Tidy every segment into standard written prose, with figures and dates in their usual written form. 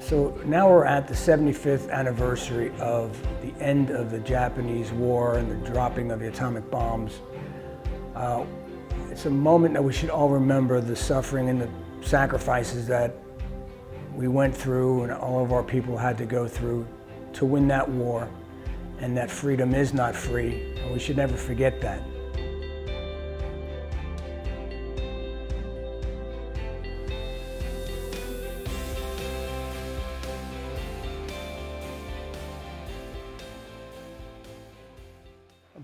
So now we're at the 75th anniversary of the end of the Japanese war and the dropping of the atomic bombs. It's a moment that we should all remember the suffering and the sacrifices that we went through and all of our people had to go through to win that war, and that freedom is not free, and we should never forget that.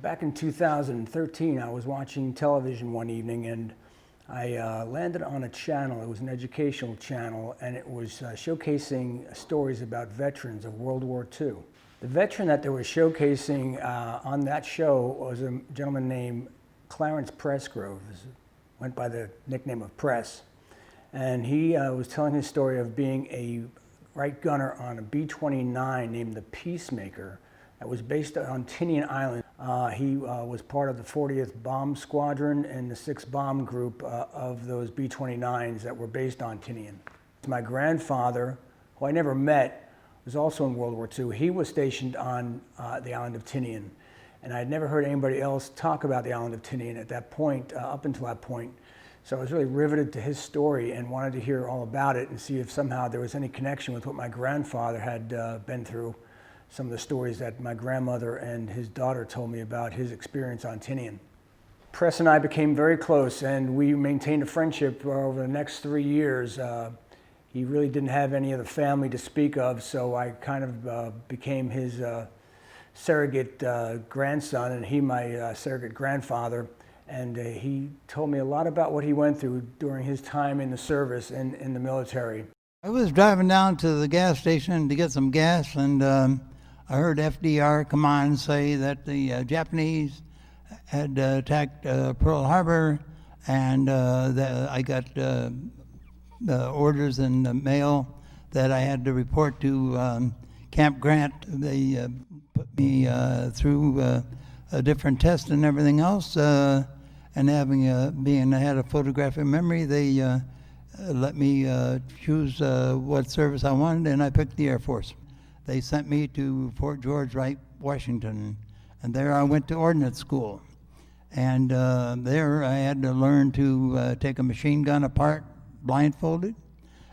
Back in 2013, I was watching television one evening and I landed on a channel. It was an educational channel, and it was showcasing stories about veterans of World War II. The veteran that they were showcasing on that show was a gentleman named Clarence Pressgrove, went by the nickname of Press. And he was telling his story of being a right gunner on a B-29 named the Peacemaker that was based on Tinian Island. He was part of the 40th Bomb Squadron and the 6th Bomb Group of those B-29s that were based on Tinian. My grandfather, who I never met, was also in World War II. He was stationed on the island of Tinian, and I had never heard anybody else talk about the island of Tinian at that point, up until that point. So I was really riveted to his story and wanted to hear all about it and see if somehow there was any connection with what my grandfather had been through. Some of the stories that my grandmother and his daughter told me about his experience on Tinian. Press and I became very close, and we maintained a friendship over the next 3 years. He really didn't have any of the family to speak of, so I kind of became his surrogate grandson, and he my surrogate grandfather. And he told me a lot about what he went through during his time in the service and in the military. I was driving down to the gas station to get some gas, and I heard FDR come on and say that the Japanese had attacked Pearl Harbor, and I got orders in the mail that I had to report to Camp Grant. They put me through a different test and everything else, and being I had a photographic memory, they let me choose what service I wanted, and I picked the Air Force. They sent me to Fort George, Wright, Washington, and there I went to ordnance school. And there I had to learn to take a machine gun apart blindfolded.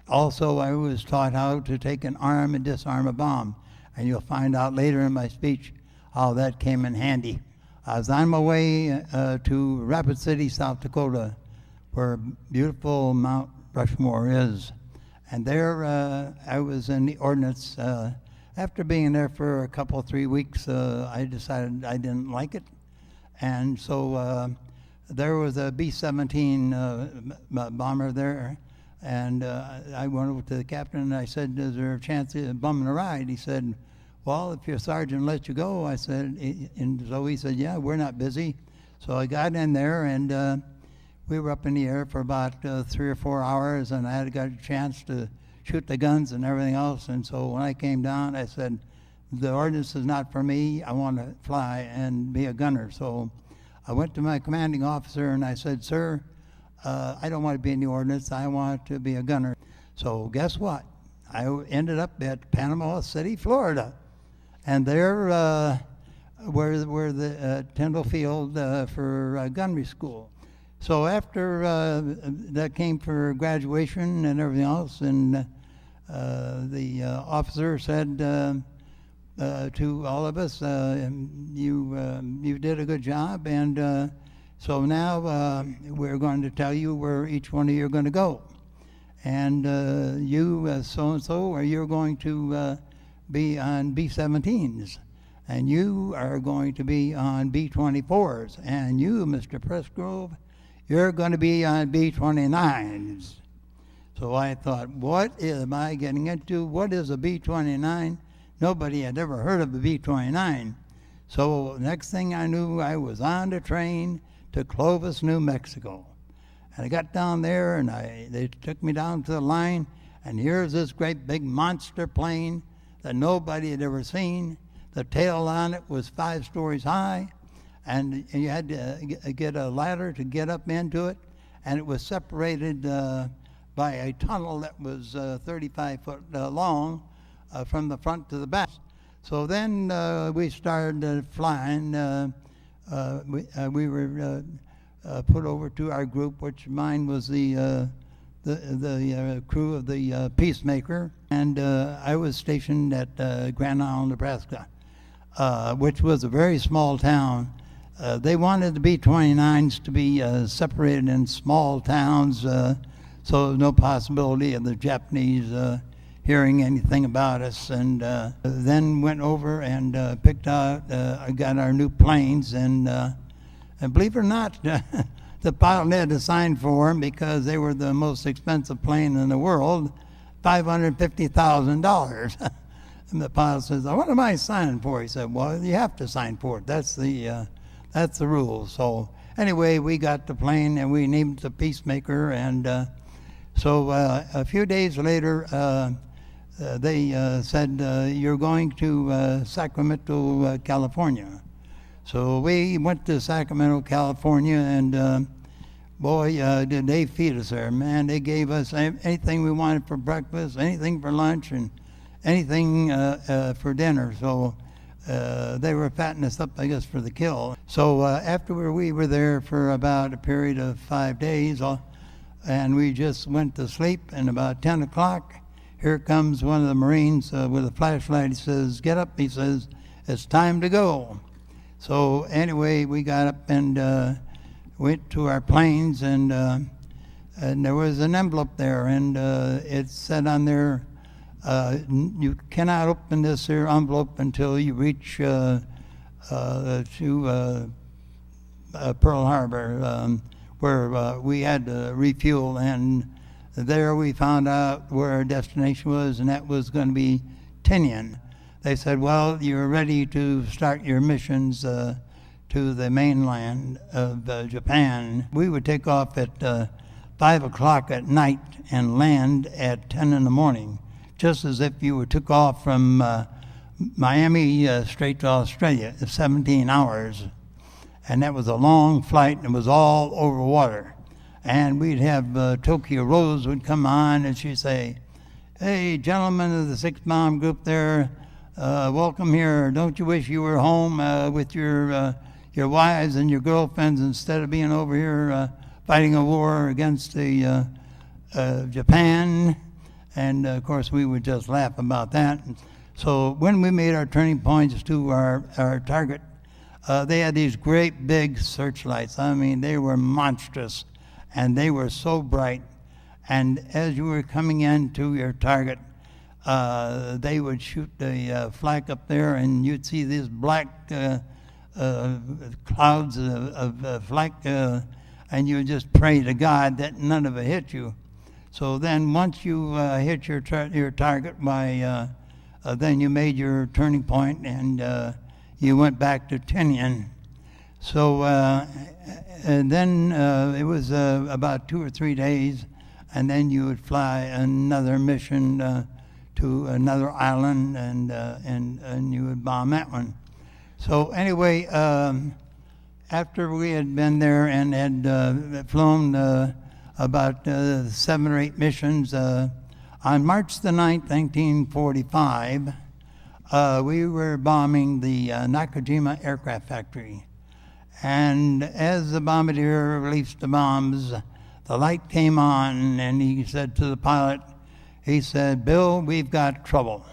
Also, I was taught how to take and arm and disarm a bomb, and you'll find out later in my speech how that came in handy. I was on my way to Rapid City, South Dakota, where beautiful Mount Rushmore is. And there I was in the ordnance. After being there for a couple, 3 weeks, I decided I didn't like it. And so there was a B-17 bomber there. And I went over to the captain and I said, is there a chance of bumming a ride? He said, well, if your sergeant lets you go. I said, and so he said, yeah, we're not busy. So I got in there, and we were up in the air for about 3 or 4 hours, and I had got a chance to shoot the guns and everything else. And so when I came down, I said, the ordnance is not for me. I want to fly and be a gunner. So I went to my commanding officer and I said, sir, I don't want to be in the ordnance. I want to be a gunner. So guess what? I ended up at Panama City, Florida. And there were the Tyndall Field for gunnery school. So after that came for graduation and everything else, and the officer said to all of us, you did a good job, and so now we're going to tell you where each one of you are going to go. And you, so-and-so, or you're going to be on B-17s, and you are going to be on B-24s, and you, Mr. Pressgrove, you're going to be on B-29s. So I thought, what am I getting into? What is a B-29? Nobody had ever heard of a B-29. So next thing I knew, I was on the train to Clovis, New Mexico. And I got down there, and they took me down to the line, and here's this great big monster plane that nobody had ever seen. The tail on it was 5 stories high, and you had to get a ladder to get up into it, and it was separated by a tunnel that was 35 foot long from the front to the back. So then we started flying. We were put over to our group, which mine was the crew of the Peacemaker, and I was stationed at Grand Isle, Nebraska, which was a very small town. They wanted the B-29s to be separated in small towns, so there was no possibility of the Japanese hearing anything about us. And then went over and picked out, got our new planes, and believe it or not, the pilot had to sign for them because they were the most expensive plane in the world, $550,000. And the pilot says, "What am I signing for?" He said, "Well, you have to sign for it. That's the rule." So anyway, we got the plane and we named it the Peacemaker. And so a few days later, they said, "You're going to Sacramento, California." So we went to Sacramento, California, and boy, did they feed us there. Man, they gave us anything we wanted for breakfast, anything for lunch, and anything for dinner. So they were fattening us up, I guess, for the kill. So after we were there for about a period of 5 days, and we just went to sleep, and about 10 o'clock, here comes one of the Marines with a flashlight. He says, "Get up," he says, "it's time to go." So anyway, we got up and went to our planes, and there was an envelope there, and it said on there, "You cannot open this here envelope until you reach to Pearl Harbor, where we had to refuel." And there we found out where our destination was, and that was going to be Tinian. They said, "Well, you're ready to start your missions to the mainland of Japan." We would take off at 5 o'clock at night and land at 10 in the morning, just as if you took off from Miami straight to Australia, 17 hours. And that was a long flight, and it was all over water. And we'd have Tokyo Rose would come on, and she'd say, "Hey, gentlemen of the 6th Bomb Group there, welcome here. Don't you wish you were home with your wives and your girlfriends instead of being over here fighting a war against Japan?" And of course, we would just laugh about that. So when we made our turning points to our target, they had these great big searchlights. I mean, they were monstrous, and they were so bright. And as you were coming into your target, they would shoot the flak up there, and you'd see these black clouds of flak, and you would just pray to God that none of it hit you. So then once you hit your target, then you made your turning point, and you went back to Tinian. So and then it was about 2 or 3 days, and then you would fly another mission to another island, and you would bomb that one. So anyway, after we had been there and had flown about 7 or 8 missions, on March the 9th, 1945, we were bombing the Nakajima aircraft factory. And as the bombardier released the bombs, the light came on, and he said to the pilot, he said, "Bill, we've got trouble."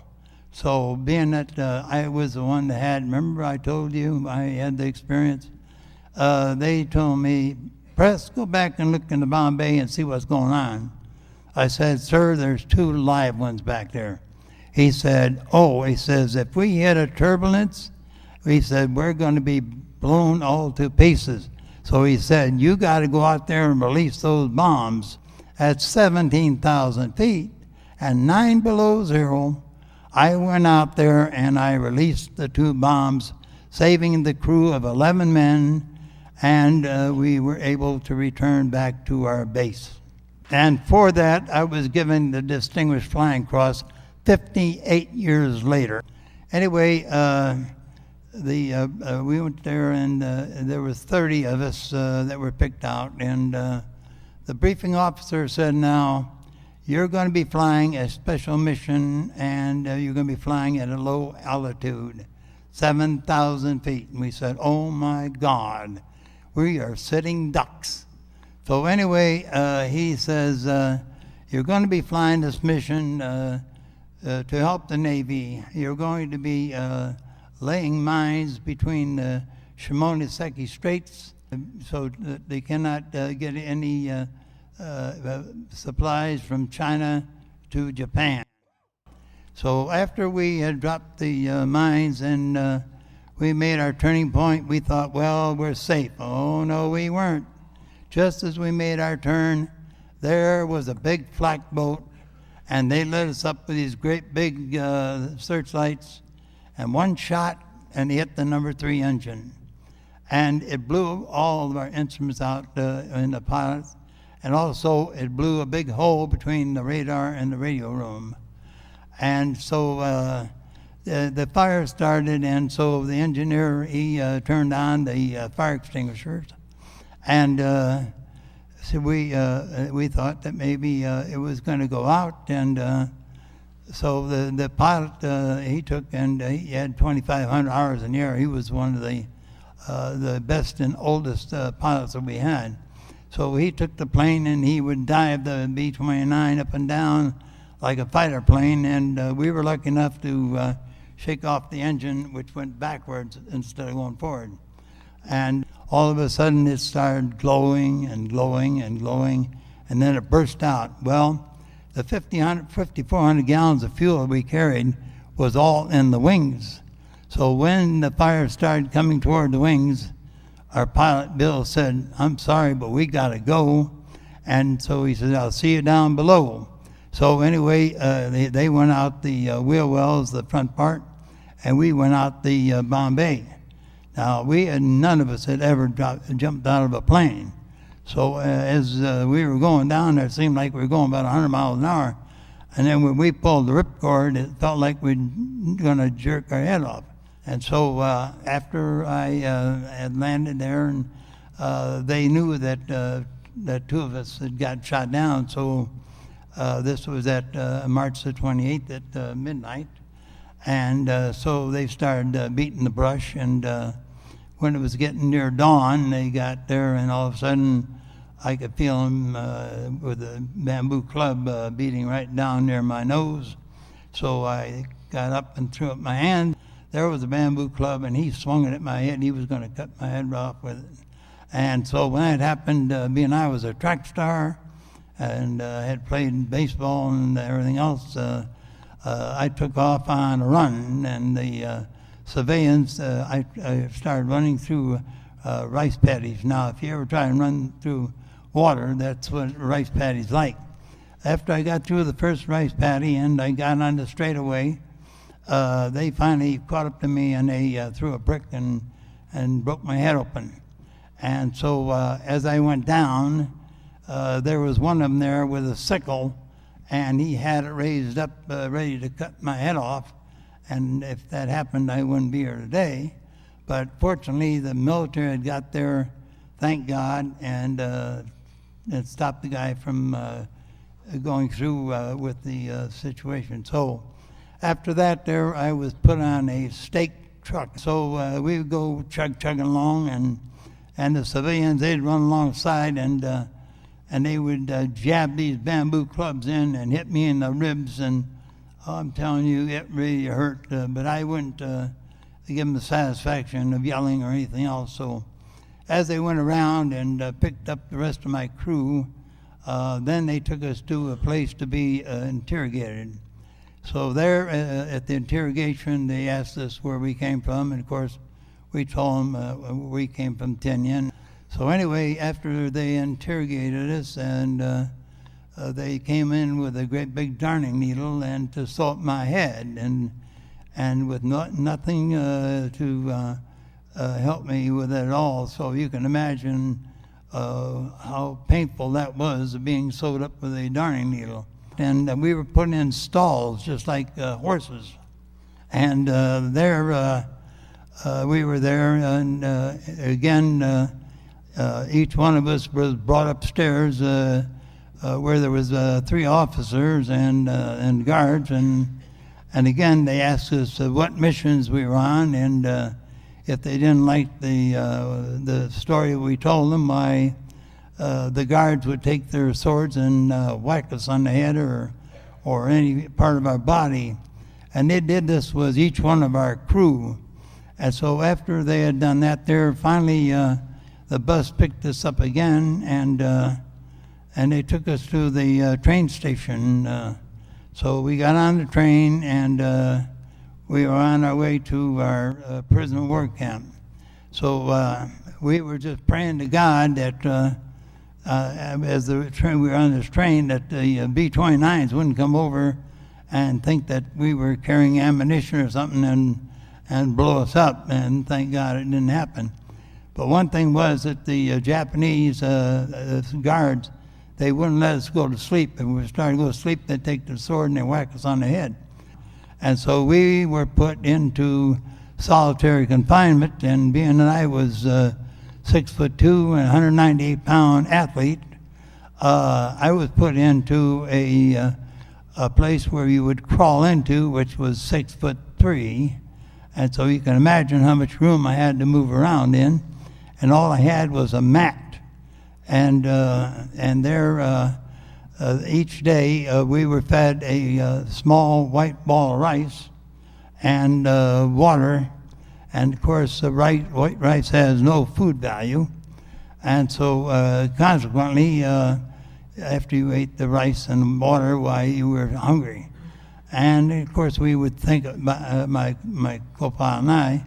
So being that I was the one that had, remember I told you I had the experience, they told me, "Press, go back and look in the bomb bay and see what's going on." I said, "Sir, there's 2 live ones back there." He said, "Oh," he says, "if we hit a turbulence," he said, "we're going to be blown all to pieces." So he said, "You got to go out there and release those bombs at 17,000 feet and 9 below zero." I went out there and I released the 2 bombs, saving the crew of 11 men, and we were able to return back to our base. And for that, I was given the Distinguished Flying Cross 58 years later. Anyway, we went there, and there was 30 of us that were picked out, and the briefing officer said, "Now, you're going to be flying a special mission, and you're going to be flying at a low altitude, 7,000 feet. And we said, oh my God, we are sitting ducks. So anyway, he says, you're going to be flying this mission to help the Navy. You're going to be laying mines between the Shimonoseki Straits so that they cannot get any supplies from China to Japan. So after we had dropped the mines and we made our turning point, we thought, well, we're safe. Oh, no, we weren't. Just as we made our turn, there was a big flak boat, and they lit us up with these great big searchlights, and one shot, and it hit the number 3 engine. And it blew all of our instruments out in the pilot, and also it blew a big hole between the radar and the radio room. And so the fire started, and so the engineer, he turned on the fire extinguishers. And so we thought that maybe it was going to go out, and so the pilot he took, and he had 2,500 hours in the air. He was one of the best and oldest pilots that we had. So he took the plane and he would dive the B-29 up and down like a fighter plane, and we were lucky enough to shake off the engine, which went backwards instead of going forward. And all of a sudden it started glowing and glowing and glowing, and then it burst out. Well, the 5,400 gallons of fuel we carried was all in the wings. So when the fire started coming toward the wings, our pilot, Bill, said, I'm sorry, but we got to go. And so he said, I'll see you down below. So anyway, they went out the wheel wells, the front part, and we went out the Bombay. Now, none of us had ever jumped out of a plane. So as we were going down there, it seemed like we were going about 100 miles an hour. And then when we pulled the ripcord, it felt like we were going to jerk our head off. And so after I had landed there, and they knew that 2 of us had got shot down. So this was at March the 28th at midnight. And so they started beating the brush, and when it was getting near dawn, they got there, and all of a sudden I could feel them with a bamboo club beating right down near my nose. So I got up and threw up my hand. There was a bamboo club, and he swung it at my head. He was going to cut my head off with it. And so when that happened, being I was a track star and had played baseball and everything else, I took off on a run, and the civilians, I started running through rice paddies. Now, if you ever try and run through water, that's what rice paddies like. After I got through the first rice paddy and I got on the straightaway, they finally caught up to me, and they threw a brick and broke my head open. And so as I went down, there was one of them there with a sickle, and he had it raised up ready to cut my head off. And if that happened, I wouldn't be here today. But fortunately, the military had got there, thank God, and it stopped the guy from going through with the situation. So after that, there I was put on a stake truck. So we would go chugging along, and the civilians, they'd run alongside, and they would jab these bamboo clubs in and hit me in the ribs, and I'm telling you, it really hurt, but I wouldn't give them the satisfaction of yelling or anything else. So as they went around and picked up the rest of my crew, then they took us to a place to be interrogated. So there at the interrogation, they asked us where we came from, and of course, we told them we came from Tinian. So anyway, after they interrogated us, and they came in with a great big darning needle and to sew up my head, and with nothing to help me with it at all. So you can imagine how painful that was, being sewed up with a darning needle. And we were put in stalls just like horses. And there we were there, and again, each one of us was brought upstairs where there was 3 officers and guards, and again they asked us what missions we were on, and if they didn't like the story we told them, why the guards would take their swords and whack us on the head or any part of our body. And they did this with each one of our crew. And so after they had done that there, finally the bus picked us up again, and they took us to the train station. So we got on the train, and we were on our way to our prison work camp. So we were just praying to God that as we were on this train, that the B-29s wouldn't come over and think that we were carrying ammunition or something and blow us up. And thank God it didn't happen. But one thing was that the Japanese guards, they wouldn't let us go to sleep. If we were starting to go to sleep, they'd take their sword and they'd whack us on the head. And so we were put into solitary confinement, and being that I was 6'2" and 198-pound athlete, I was put into a place where you would crawl into, which was 6'3", and so you can imagine how much room I had to move around in, and all I had was a mat, and there each day we were fed a small white ball of rice and water. And of course, white rice has no food value, and so consequently, after you ate the rice and water, why, you were hungry. And of course, we would think about my co-pilot and I,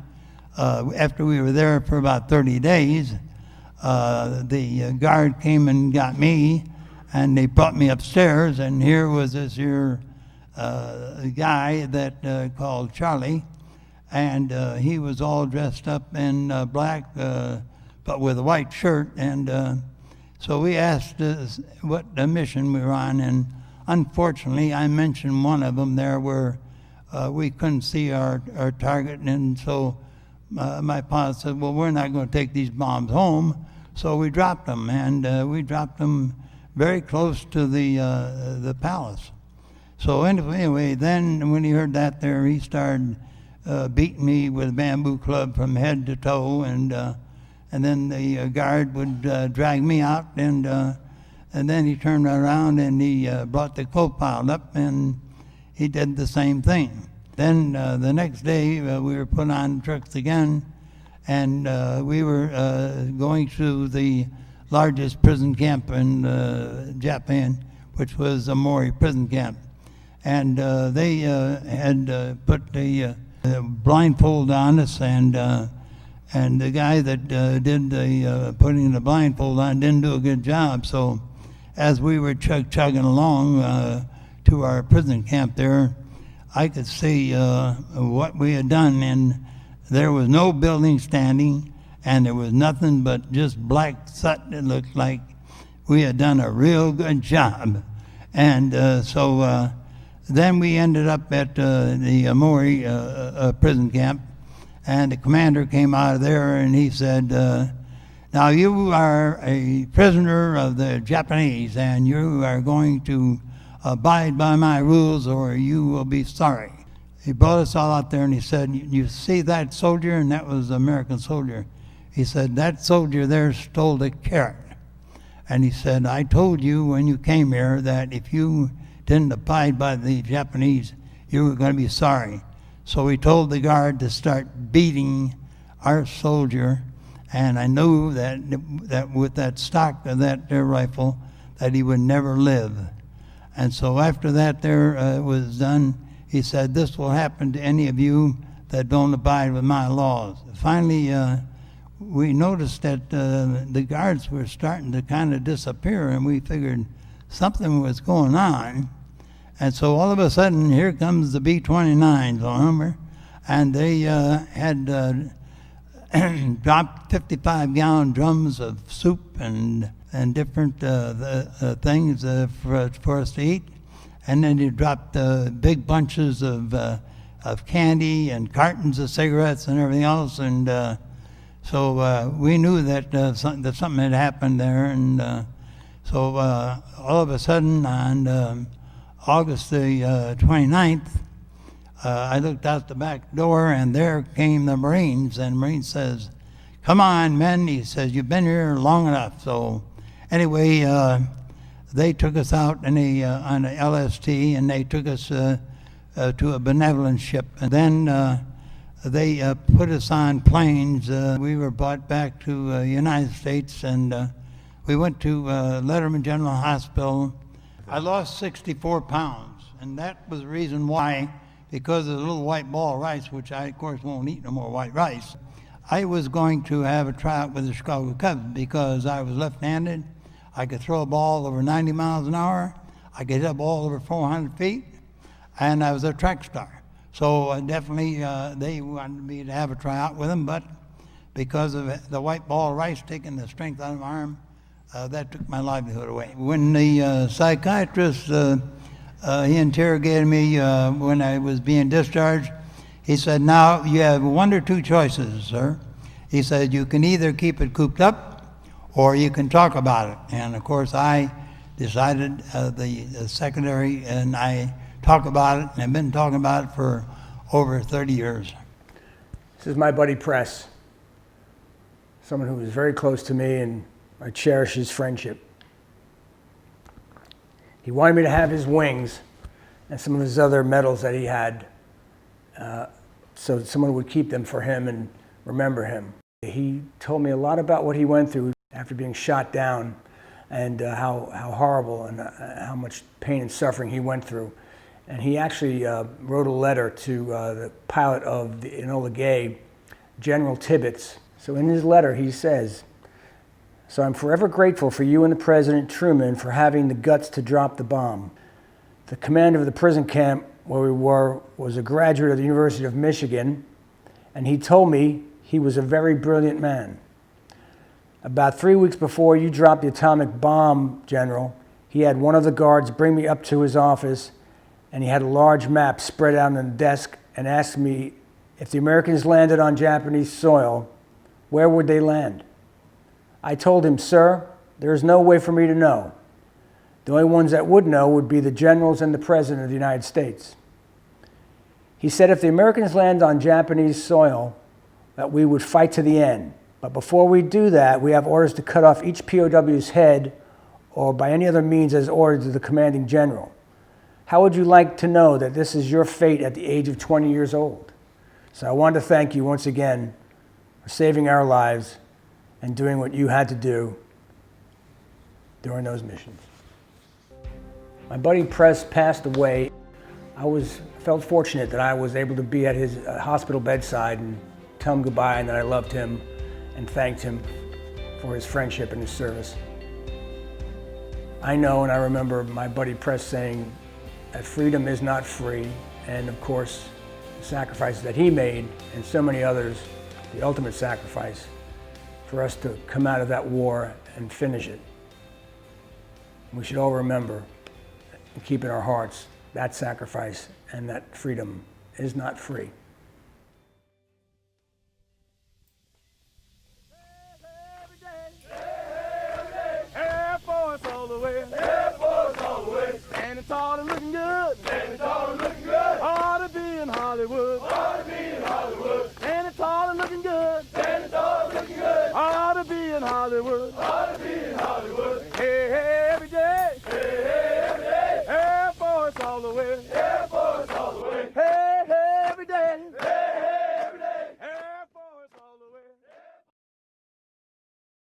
after we were there for about 30 days, the guard came and got me, and they brought me upstairs, and here was this here guy that called Charlie. And he was all dressed up in black, but with a white shirt. And so we asked what mission we were on. And unfortunately, I mentioned one of them there where we couldn't see our target. And so my pilot said, well, we're not going to take these bombs home. So we dropped them. And we dropped them very close to the palace. So anyway, then when he heard that there, he started beat me with a bamboo club from head to toe, and then the guard would drag me out, and then he turned around and he brought the co-pilot up, and he did the same thing. Then the next day we were put on trucks again, and we were going to the largest prison camp in Japan, which was a Mori prison camp, and they had put the blindfold on us, and the guy that did the putting the blindfold on didn't do a good job. So as we were chugging along to our prison camp there, I could see what we had done, and there was no building standing, and there was nothing but just black soot. It looked like we had done a real good job. And so then we ended up at the Mori prison camp, and the commander came out of there, and he said, now you are a prisoner of the Japanese, and you are going to abide by my rules or you will be sorry. He brought us all out there, and he said, you see that soldier? And that was an American soldier. He said, that soldier there stole a carrot. And he said, I told you when you came here that if you didn't abide by the Japanese, you were going to be sorry. So he told the guard to start beating our soldier, and I knew that with that stock of that rifle, that he would never live. And so after that was done, he said, this will happen to any of you that don't abide with my laws. Finally, we noticed that the guards were starting to kind of disappear, and we figured something was going on. And so all of a sudden, here comes the B-29s, remember? And they had dropped 55-gallon drums of soup and different things for us to eat. And then they dropped big bunches of candy and cartons of cigarettes and everything else. And so we knew that something had happened there. And So all of a sudden on August the 29th, I looked out the back door and there came the Marines, and the Marine says, "Come on, men," he says, "you've been here long enough." So anyway, they took us out on a LST, and they took us to a benevolent ship. And then they put us on planes. We were brought back to the United States, and we went to Letterman General Hospital. I lost 64 pounds, and that was the reason why, because of the little white ball of rice, which I, of course, won't eat no more white rice. I was going to have a tryout with the Chicago Cubs because I was left-handed. I could throw a ball over 90 miles an hour. I could hit a ball over 400 feet, and I was a track star. So definitely they wanted me to have a tryout with them, but because of the white ball of rice taking the strength out of my arm, that took my livelihood away. When the psychiatrist, he interrogated me when I was being discharged, he said, "Now you have one or two choices, sir." He said, "You can either keep it cooped up or you can talk about it." And of course I decided the secondary, and I talk about it, and I've been talking about it for over 30 years. This is my buddy Press, someone who was very close to me, and I cherish his friendship. He wanted me to have his wings and some of his other medals that he had, so someone would keep them for him and remember him. He told me a lot about what he went through after being shot down, and how horrible and how much pain and suffering he went through. And he actually wrote a letter to the pilot of the Enola Gay, General Tibbets. So in his letter he says, "So I'm forever grateful for you and the President Truman for having the guts to drop the bomb. The commander of the prison camp where we were was a graduate of the University of Michigan, and he told me he was a very brilliant man. About 3 weeks before you dropped the atomic bomb, General, he had one of the guards bring me up to his office, and he had a large map spread out on the desk and asked me if the Americans landed on Japanese soil, where would they land? I told him, 'Sir, there is no way for me to know. The only ones that would know would be the generals and the President of the United States.' He said if the Americans land on Japanese soil, that we would fight to the end. But before we do that, we have orders to cut off each POW's head or by any other means as ordered to the commanding general. How would you like to know that this is your fate at the age of 20 years old? So I want to thank you once again for saving our lives and doing what you had to do during those missions." My buddy Press passed away. I felt fortunate that I was able to be at his hospital bedside and tell him goodbye and that I loved him and thanked him for his friendship and his service. I know, and I remember my buddy Press saying that freedom is not free, and of course the sacrifices that he made and so many others, the ultimate sacrifice for us to come out of that war and finish it. We should all remember and keep in our hearts that sacrifice, and that freedom is not free.